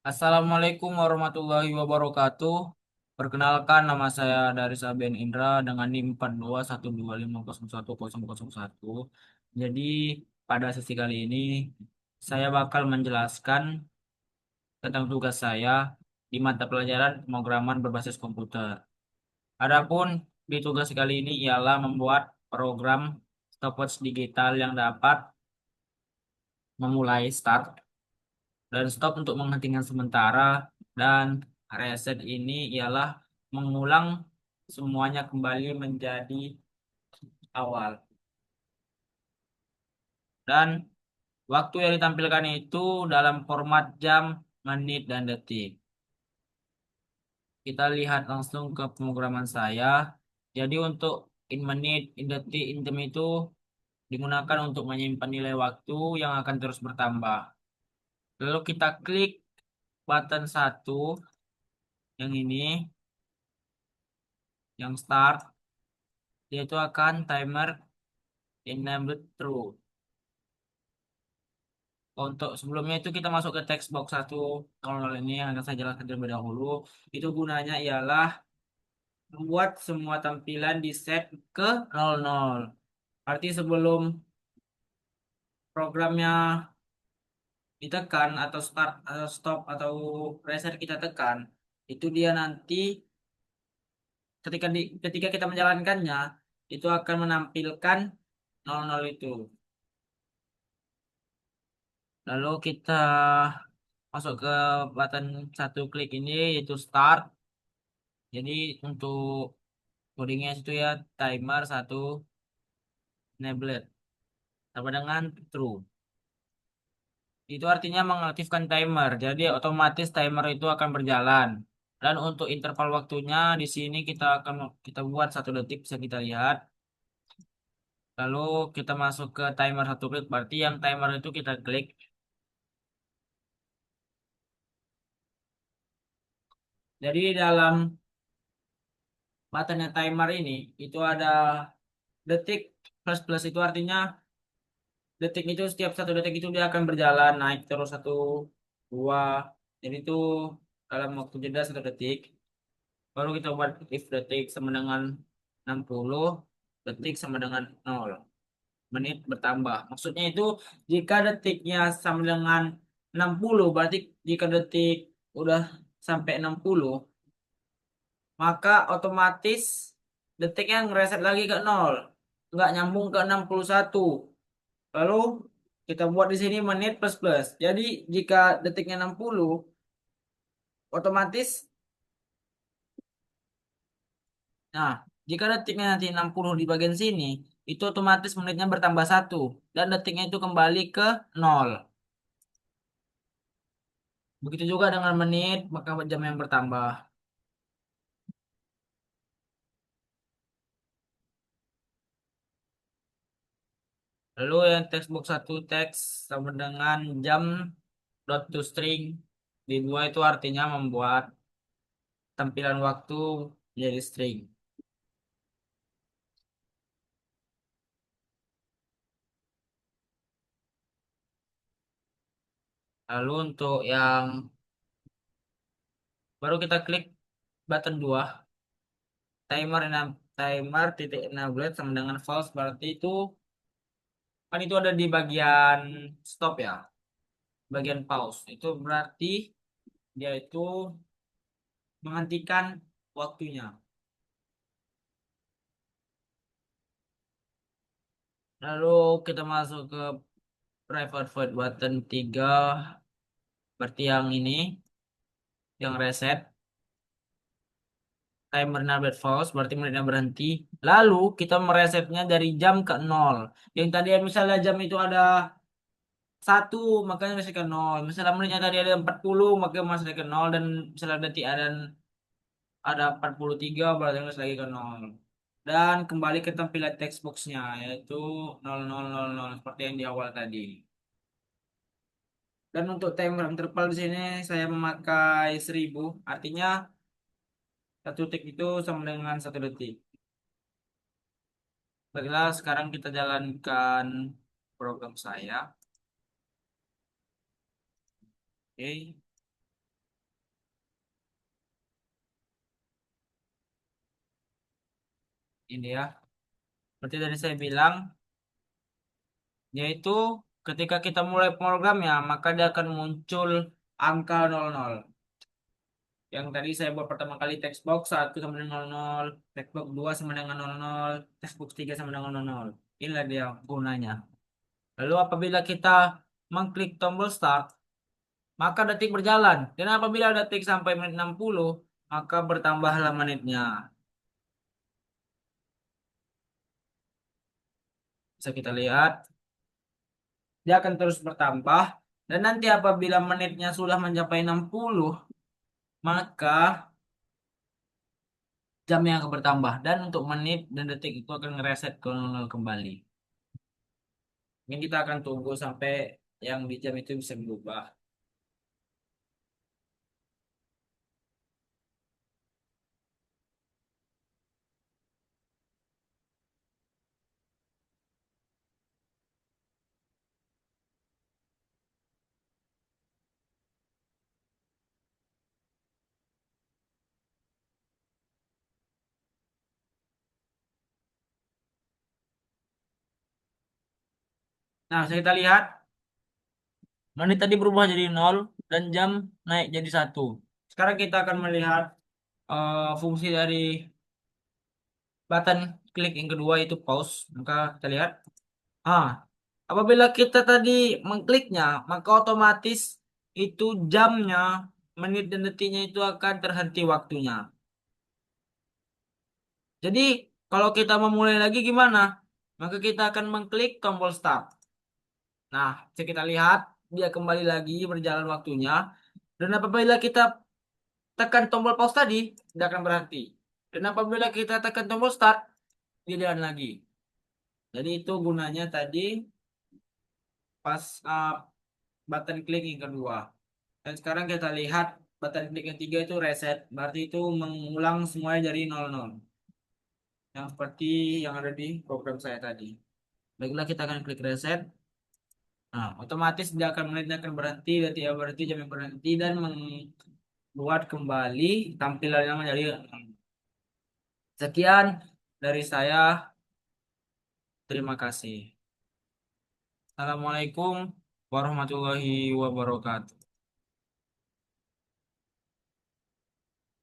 Assalamualaikum warahmatullahi wabarakatuh. Perkenalkan nama saya dari Saben Indra dengan NIM 4212501001. Jadi pada sesi kali ini saya bakal menjelaskan tentang tugas saya di mata pelajaran pemrograman berbasis komputer. Adapun di tugas kali ini ialah membuat program stopwatch digital yang dapat memulai start dan stop untuk menghentikan sementara, dan reset ini ialah mengulang semuanya kembali menjadi awal. Dan waktu yang ditampilkan itu dalam format jam, menit, dan detik. Kita lihat langsung ke pemrograman saya. Jadi untuk in menit, in detik, in jam itu digunakan untuk menyimpan nilai waktu yang akan terus bertambah. Lalu kita klik button satu yang ini, yang start, yaitu akan timer enabled true. Untuk sebelumnya itu kita masuk ke text box 100 ini yang akan saya jelaskan terlebih dahulu. Itu gunanya ialah membuat semua tampilan di set ke 00. Arti sebelum programnya ditekan atau start atau stop atau reset kita tekan, itu dia nanti ketika kita menjalankannya itu akan menampilkan 00 itu. Lalu kita masuk ke button satu klik ini yaitu start. Jadi untuk codingnya itu ya timer satu enabled sama dengan true. Itu artinya mengaktifkan timer. Jadi otomatis timer itu akan berjalan. Dan untuk interval waktunya di sini kita buat 1 detik bisa kita lihat. Lalu kita masuk ke timer satu klik. Berarti yang timer itu kita klik. Jadi dalam buttonnya timer ini itu ada detik plus plus itu artinya detik itu setiap 1 detik itu dia akan berjalan naik terus satu dua, jadi itu dalam waktu jeda 1 detik. Baru kita buat if detik sama dengan 60, detik sama dengan 0, menit bertambah. Maksudnya itu jika detiknya sama dengan 60, berarti jika detik udah sampai 60, maka otomatis detiknya ngereset lagi ke 0, nggak nyambung ke 61. Lalu kita buat di sini menit plus plus. Jadi jika detiknya 60, otomatis, nah, jika detiknya nanti 60 di bagian sini, itu otomatis menitnya bertambah satu dan detiknya itu kembali ke 0. Begitu juga dengan menit, maka jam yang bertambah. Lalu yang textbook satu teks sama dengan jam dot to string di dua itu artinya membuat tampilan waktu menjadi string. Lalu untuk yang baru kita klik button 2 timer titik enablet sama dengan false, berarti itu kan itu ada di bagian stop ya, bagian pause itu berarti dia itu menghentikan waktunya. Lalu kita masuk ke private void button 3, berarti yang ini yang reset timer enablet false, berarti menitnya berhenti. Lalu kita meresetnya dari jam ke 0. Yang tadi misalnya jam itu ada satu, makanya masih ke 0. Misalnya menitnya tadi ada 40, maka masih ke 0. Dan misalnya detik ada 43, berarti masih lagi ke 0. Dan kembali ke tampilan text box-nya, yaitu 0000 seperti yang di awal tadi. Dan untuk timer interval di sini saya memakai 1000, artinya 1 detik itu sama dengan 1 detik. Baiklah, sekarang kita jalankan program saya. Oke. ini ya. Seperti tadi saya bilang, yaitu ketika kita mulai programnya, maka dia akan muncul angka 00. Yang tadi saya buat pertama kali textbox 1 sama dengan 00, textbox 2 sama dengan 00, textbox 3 sama dengan 00. Inilah dia gunanya. Lalu apabila kita mengklik tombol start, maka detik berjalan. Dan apabila detik sampai menit 60, maka bertambahlah menitnya. Bisa kita lihat, dia akan terus bertambah. Dan nanti apabila menitnya sudah mencapai 60, maka jam yang akan bertambah. Dan untuk menit dan detik itu akan ngereset ke 00 kembali. Ini kita akan tunggu sampai yang di jam itu bisa berubah. Nah, bisa kita lihat menit tadi berubah jadi 0 dan jam naik jadi 1. Sekarang kita akan melihat fungsi dari button klik yang kedua itu pause. Maka kita lihat. Ah, apabila kita tadi mengkliknya, maka otomatis itu jamnya, menit dan detiknya itu akan terhenti waktunya. Jadi, kalau kita memulai lagi gimana? Maka kita akan mengklik tombol start. Nah, bisa kita lihat dia kembali lagi berjalan waktunya. Dan apabila kita tekan tombol pause tadi, dia akan berhenti. Dan apabila kita tekan tombol start, dia jalan lagi. Jadi itu gunanya tadi pas button klik yang kedua. Dan sekarang kita lihat button klik yang ketiga itu reset. Berarti itu mengulang semuanya dari 00. Yang seperti yang ada di program saya tadi. Baiklah kita akan klik reset. Nah, otomatis dia akan menitnya akan berhenti, dan dia berhenti jam yang berhenti dan membuat kembali tampilannya menjadi sekian dari saya. Terima kasih. Assalamualaikum warahmatullahi wabarakatuh.